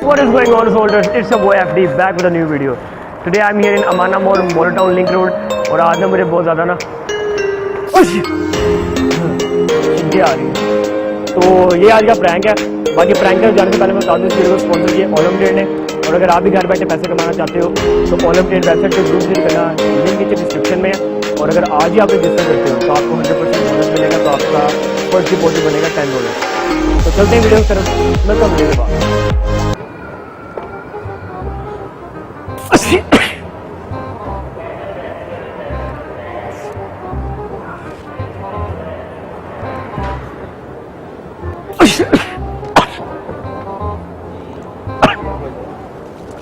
What is going on, soldiers? It's your boy FD back with a new video. Today I'm here in Amana Mall, Mall Town Link Road. और आज ना मुझे बहुत ज़्यादा ना चिंता आ रही है। तो ये आज का प्रैंक है। बाकी प्रैंक कर जाने से पहले मैं बता दूँ इस वीडियो को स्पॉन्सर किया ओलम ट्रेड ने। और अगर आप भी घर बैठे पैसे कमाना चाहते हो तो ओलम ट्रेड वेबसाइट पे ग्रुप क्लिक करना, लिंक नीचे डिस्क्रिप्शन में है। और अगर आज ही आप रजिस्टर करते हो तो आपको 100% बोनस मिलेगा। तो आपका फर्स्ट डिपॉजिट बनेगा $10। तो चलते हैं वीडियो की तरफ। मिलता हूँ वीडियो के बाद।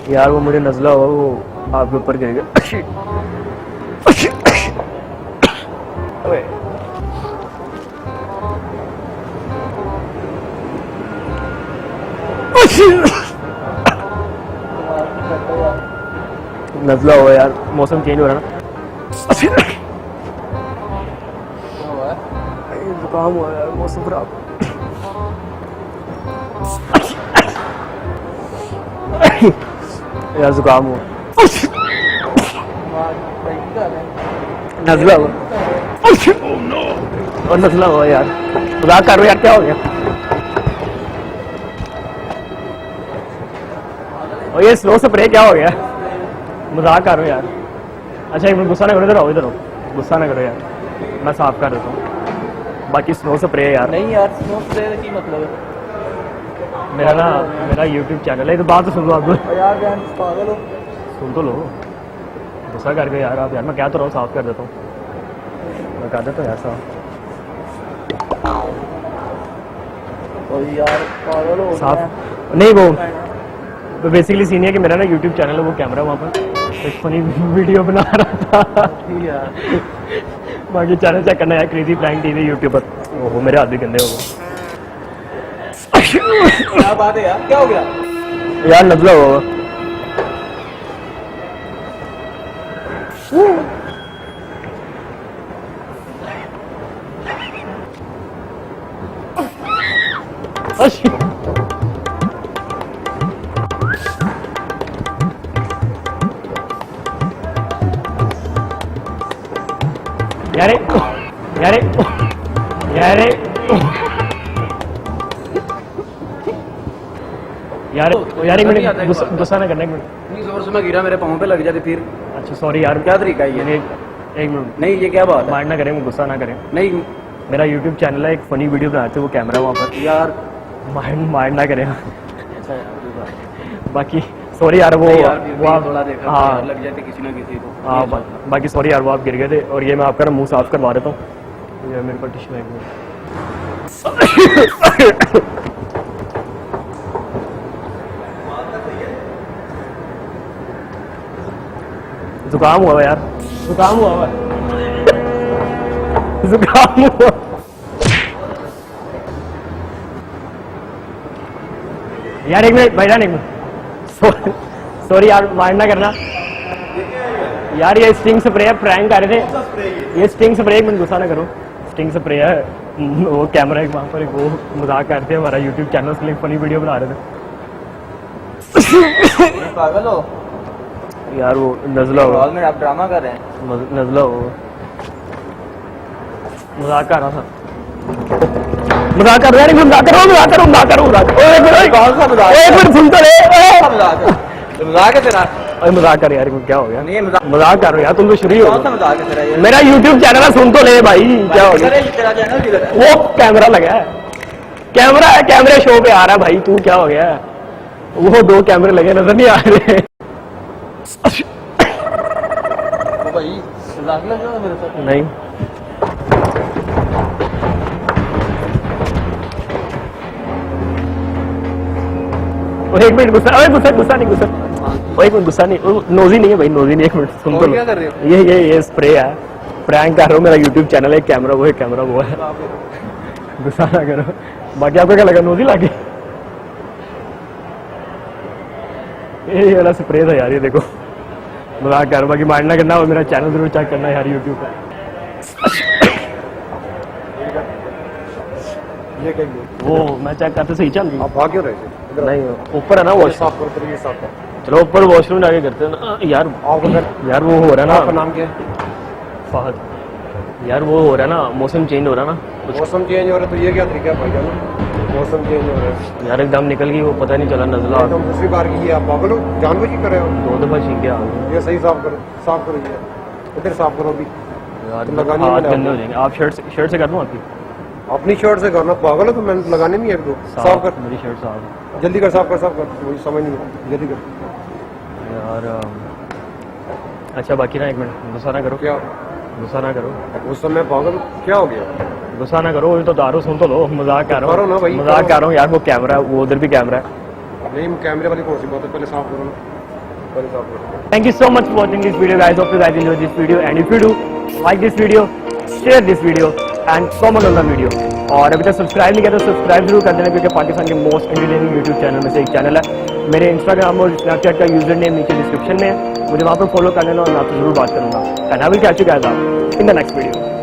यार वो मुझे नजला हुआ, वो आपके ऊपर गिरेगा। नजला हुआ यार, मौसम चेंज हो रहा ना। जुकाम हुआ यार, मौसम खराब। यार जुकाम हुआ, नजला हुआ और नजला हुआ यार। मजाक कर रहे हो यार, क्या हो गया? और ये स्लो स्प्रे क्या हो गया? मजाक कर रहे हो यार। अच्छा एक मिनट, गुस्सा ना करो, इधर आओ, इधर आओ। गुस्सा ना करो यार, मैं साफ कर देता हूँ। बाकी स्नो स्प्रे यार नहीं यार, स्नो स्प्रे की मतलब है मेरा YouTube चैनल है। तो बात तो सुन लो आप। यार बहन पागल हो, सुन तो लो। गुस्सा कर गए यार आप। यार मैं क्या तो रहा हूँ, साफ कर देता हूँ। मैं कर देता हूँ यार साफ। और यार पागल हो साफ नहीं, वो बेसिकली सीन है कि मेरा ना YouTube चैनल है, वो कैमरा वहाँ पर एक फनी वीडियो बना रहा था। यार बाकी चैनल चेक करना यार, क्रेजी प्रैंक टीवी यूट्यूब पर। ओहो मेरे हाथ भी गंदे हो गए। क्या बात है यार, क्या हो गया? यार नजला होगा। यारे यारे यारे यार यार एक मिनट, गुस्सा ना करना। एक मिनट, इतनी जोर से मैं गिरा, मेरे पाँव पे लग जाती फिर। अच्छा सॉरी यार। क्या तरीका है ये? एक मिनट, नहीं ये क्या बात है? माइंड ना करें, गुस्सा ना करें। नहीं मेरा YouTube चैनल है, एक फनी वीडियो बनाते हैं, वो कैमरा वहाँ पर। यार माइंड ना करें। अच्छा यार, बाकी सॉरी यार, वो आप थोड़ा देखा हाँ लग जाते किसी ना किसी को। हाँ। बाकी सॉरी यार, वो आप गिर गए थे। और ये मैं आपका मुंह साफ करवा देता हूँ। ये मेरे पास टिश्यू है। जुकाम हुआ यार, जुकाम हुआ जुकाम हुआ। यार एक मिनट भाईजान, एक मिनट, सॉरी यार, माइंड ना करना यार। ये स्टिंग स्प्रे है, प्रैंक कर रहे थे। ये स्टिंग स्प्रे, एक मिनट गुस्सा ना करो, स्टिंग स्प्रे है। वो कैमरा एक वहाँ पर, एक वो मजाक करते हैं, हमारा YouTube चैनल के लिए फनी वीडियो बना रहे थे। पागल हो यार वो नजला हो, में आप ड्रामा कर रहे हैं। नजला हो, मजाक कर रहा था। मजाक कर रहा है, मजाक करो, मजाक करो, मजाक करो, मजाक करो। एक मिनट सुन तो ले। मजाक है तेरा? अरे मजाक कर यार, क्या हो गया? नहीं मजाक कर रहे हो यार, तुम तो शुरू हो। कौन सा मजाक है तेरा ये? मेरा YouTube चैनल है, सुन तो ले भाई। क्या हो गया? तेरा चैनल किधर है? वो कैमरा लगा है, कैमरा है, कैमरे शो पे आ रहा है भाई। तू क्या हो गया? वो 2 कैमरे लगे, नजर नहीं आ रहे। भाई मजाक लग रहा है मेरे साथ? नहीं एक मिनट, गुस्सा नहीं, गुस्सा एक मिनट, गुस्सा नहीं, नोजी नहीं है भाई, नोजी नहीं। एक मिनट सुन तो, क्या कर रहे हो? ये स्प्रे है, प्रैंक कर रहा हूँ। मेरा YouTube चैनल है, कैमरा वो है, कैमरा वो है। गुस्सा ना करो। बाकी आपको क्या लगा, नोजी लागे? ये वाला स्प्रे था यार, ये देखो। मजाक कर, बाकी माइंड ना करना। और मेरा चैनल जरूर चेक करना यार YouTube पर। ये कहेंगे वो मैं चेक करते सही चल रही। आप भाग क्यों रहे थे? नहीं ऊपर है ना ये वॉश साफ कर ये साफ कर। चलो ऊपर वॉशरूम जाके करते हैं ना यार। आपका घर यार वो हो रहा है आपका ना नाम क्या है? फहद। यार वो हो रहा है ना मौसम चेंज हो रहा है ना मौसम चेंज हो रहा है तो ये क्या तरीका है भाईजान? मौसम चेंज हो रहा है यार एकदम निकल गई वो पता नहीं चला नजला तो दूसरी बार की ये आप पागल हो जानबूझ के कर रहे हो? 2 दफा छींके आ गई ये सही साफ करो ये इधर साफ करो अभी। यार तो लगानी है हाथ मैंने गंदे हो जाएंगे। आप शर्ट से कर दूं आपकी अपनी शर्ट से करना पागल हो तो मैंने लगाने नहीं है एक दो साफ कर मेरी शर्ट साफ जल्दी कर साफ कर मुझे समझ नहीं आता जल्दी कर। यार अच्छा बाकी ना 1 मिनट गुस्सा ना करो क्या गुस्सा ना करो उस समय पागल क्या हो गया? गुस्सा ना करो तो दारू सुन तो लो मजाक कर रहा करो ना भाई, हूँ मजाक करो। कर रहा हूँ यार वो कैमरा है वो उधर भी कैमरा है। नहीं कैमरे वाली कौन सी बात है पहले साफ करो ना पहले साफ करो। Thank you so much for watching this video guys. Hope you guys enjoyed this video and if you do like this video, share this video and comment on the video. और अभी तक सब्सक्राइब नहीं किया तो subscribe जरूर कर देना क्योंकि पाकिस्तान के मोस्ट एंटरटेनिंग यूट्यूब चैनल में से एक चैनल है। मेरे इंस्टाग्राम और स्नैपचैट का यूजर नेम नीचे डिस्क्रिप्शन में है, मुझे वहाँ पर फॉलो कर लेना और मैं आपसे जरूर बात करूँगा। And I will catch you guys in the next video.